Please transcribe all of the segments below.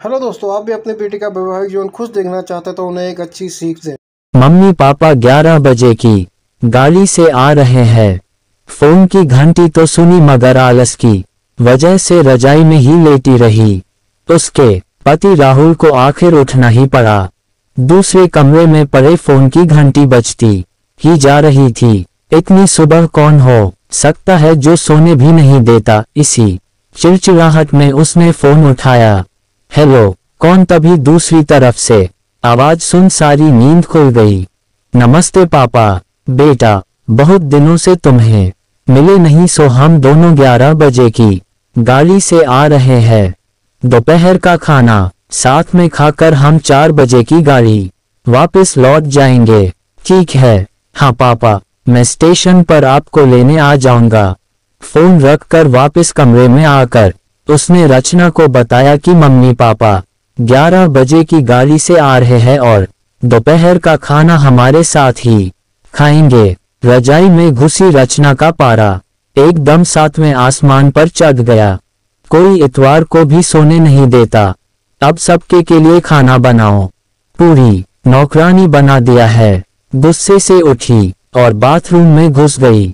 Hello दोस्तों, आप भी अपनी बेटी का वैवाहिक जीवन खुश देखना चाहते हैं तो उन्हें एक अच्छी सीख दें। मम्मी पापा 11 बजे की गाड़ी से आ रहे हैं। फोन की घंटी तो सुनी मगर आलस की वजह से रजाई में ही लेटी रही। उसके पति राहुल को आखिर उठना ही पड़ा। दूसरे कमरे में पड़े फोन की घंटी बजती ही जा रही थी। इतनी सुबह कौन हो सकता है जो सोने भी नहीं देता। इसी चिड़चिड़ाहट में उसने फोन उठाया। हेलो, कौन? तभी दूसरी तरफ से आवाज सुन सारी नींद खुल गई। नमस्ते पापा। बेटा, बहुत दिनों से तुम्हें मिले नहीं, सो हम दोनों 11 बजे की गाड़ी से आ रहे हैं। दोपहर का खाना साथ में खाकर हम 4 बजे की गाड़ी वापस लौट जाएंगे। ठीक है। हाँ पापा, मैं स्टेशन पर आपको लेने आ जाऊंगा। फोन रखकर वापस कमरे में आकर उसने रचना को बताया कि मम्मी पापा 11 बजे की गाड़ी से आ रहे हैं और दोपहर का खाना हमारे साथ ही खाएंगे। रजाई में घुसी रचना का पारा एकदम 7वें आसमान पर चढ़ गया। कोई इतवार को भी सोने नहीं देता। अब सबके के लिए खाना बनाओ, पूरी नौकरानी बना दिया है। गुस्से से उठी और बाथरूम में घुस गई।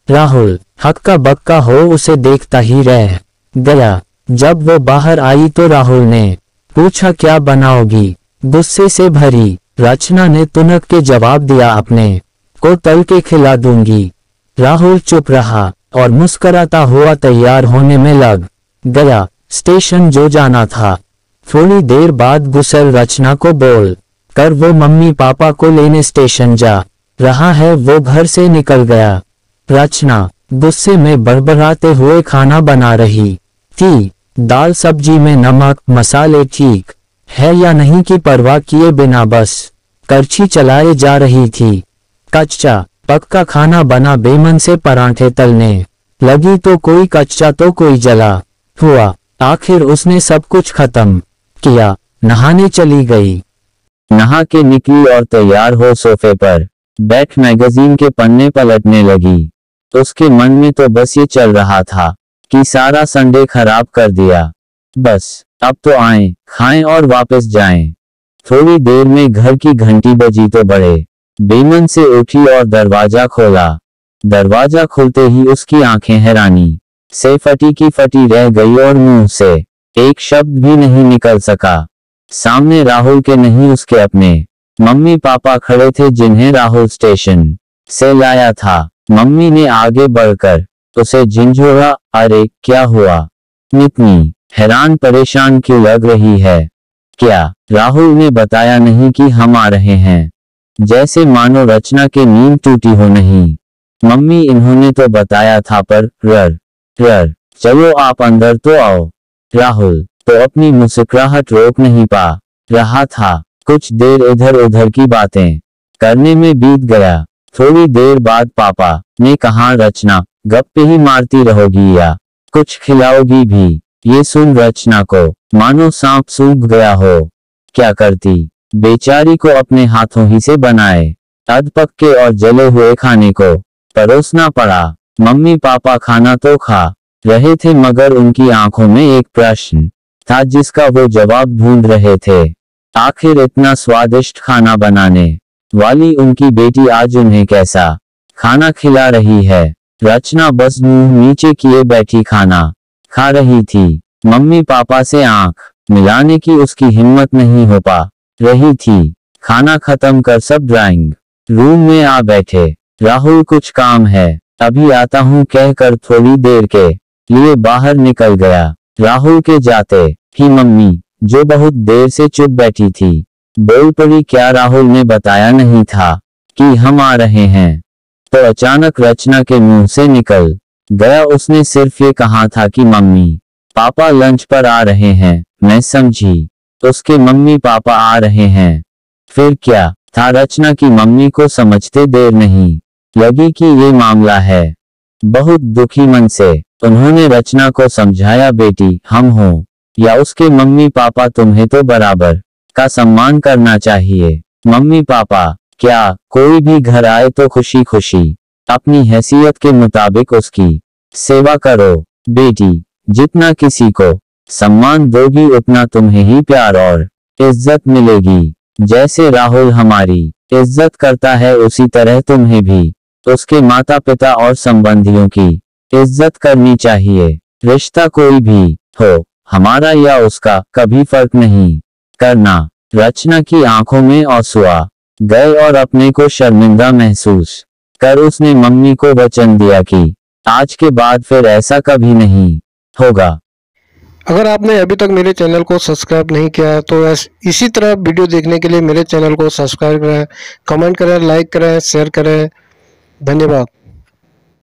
राहुल हक्का बक्का हो उसे देखता ही रह गया। जब वो बाहर आई तो राहुल ने पूछा, क्या बनाओगी? गुस्से से भरी रचना ने तुनक के जवाब दिया, अपने को तल के खिला दूंगी। राहुल चुप रहा और मुस्कुराता हुआ तैयार होने में लग गया। स्टेशन जो जाना था। थोड़ी देर बाद गुस्सेल रचना को बोल कर वो मम्मी पापा को लेने स्टेशन जा रहा है। वो घर से निकल गया। रचना गुस्से में बड़बड़ाते हुए खाना बना रही थी। दाल सब्जी में नमक मसाले ठीक है या नहीं की परवाह किए बिना बस करछी चलाए जा रही थी। कच्चा पक्का खाना बना बेमन से परांठे तलने लगी तो कोई कच्चा तो कोई जला हुआ। आखिर उसने सब कुछ खत्म किया। नहाने चली गई। नहा के निकली और तैयार हो सोफे पर बैठ मैगजीन के पन्ने पलटने लगी। उसके मन में तो बस ये चल रहा था कि सारा संडे खराब कर दिया। बस अब तो आएं, खाएं और वापस जाएं। थोड़ी देर में घर की घंटी बजी तो बड़े बेमन से उठी और दरवाजा खोला। दरवाजा खुलते ही उसकी आंखें हैरानी से फटी की फटी रह गई और मुंह से एक शब्द भी नहीं निकल सका। सामने राहुल के नहीं उसके अपने मम्मी पापा खड़े थे जिन्हें राहुल स्टेशन से लाया था। मम्मी ने आगे बढ़कर उसे झिंझोड़ा, अरे क्या हुआ? इतनी हैरान परेशान क्यों लग रही है? क्या राहुल ने बताया नहीं कि हम आ रहे हैं? जैसे मानो रचना के नींद टूटी हो। नहीं मम्मी, इन्होंने तो बताया था पर रर चलो आप अंदर तो आओ। राहुल तो अपनी मुस्कुराहट रोक नहीं पा रहा था। कुछ देर इधर उधर की बातें करने में बीत गया। थोड़ी देर बाद पापा ने कहा, रचना गप्पे ही मारती रहोगी या कुछ खिलाओगी भी? ये सुन रचना को मानो सांप सूंघ गया हो। क्या करती? बेचारी को अपने हाथों ही से बनाए अधपक्के और जले हुए खाने को परोसना पड़ा। मम्मी पापा खाना तो खा रहे थे मगर उनकी आंखों में एक प्रश्न था जिसका वो जवाब ढूंढ रहे थे। आखिर इतना स्वादिष्ट खाना बनाने वाली उनकी बेटी आज उन्हें कैसा खाना खिला रही है? रचना बस मुंह नीचे किए बैठी खाना खा रही थी। मम्मी पापा से आंख मिलाने की उसकी हिम्मत नहीं हो पा रही थी। खाना खत्म कर सब ड्राइंग रूम में आ बैठे। राहुल कुछ काम है, अभी आता हूँ कहकर थोड़ी देर के लिए बाहर निकल गया। राहुल के जाते ही मम्मी, जो बहुत देर से चुप बैठी थी, बोल पड़ी, क्या राहुल ने बताया नहीं था कि हम आ रहे हैं? तो अचानक रचना के मुंह से निकल गया, उसने सिर्फ ये कहा था कि मम्मी पापा लंच पर आ रहे हैं। मैं समझी उसके मम्मी पापा आ रहे हैं। फिर क्या था? रचना की मम्मी को समझते देर नहीं लगी कि ये मामला है। बहुत दुखी मन से उन्होंने रचना को समझाया, बेटी हम हो या उसके मम्मी पापा, तुम्हें तो बराबर का सम्मान करना चाहिए। मम्मी पापा क्या कोई भी घर आए तो खुशी खुशी अपनी हैसियत के मुताबिक उसकी सेवा करो। बेटी जितना किसी को सम्मान दोगी उतना तुम्हें ही प्यार और इज्जत मिलेगी। जैसे राहुल हमारी इज्जत करता है उसी तरह तुम्हें भी उसके माता पिता और संबंधियों की इज्जत करनी चाहिए। रिश्ता कोई भी हो, हमारा या उसका, कभी फर्क नहीं करना। रचना की आंखों में आंसू आ गए और अपने को शर्मिंदा महसूस कर उसने मम्मी को वचन दिया कि आज के बाद फिर ऐसा कभी नहीं होगा। अगर आपने अभी तक मेरे चैनल को सब्सक्राइब नहीं किया है तो इसी तरह वीडियो देखने के लिए मेरे चैनल को सब्सक्राइब करें, कमेंट करें, लाइक करें, शेयर करें। धन्यवाद।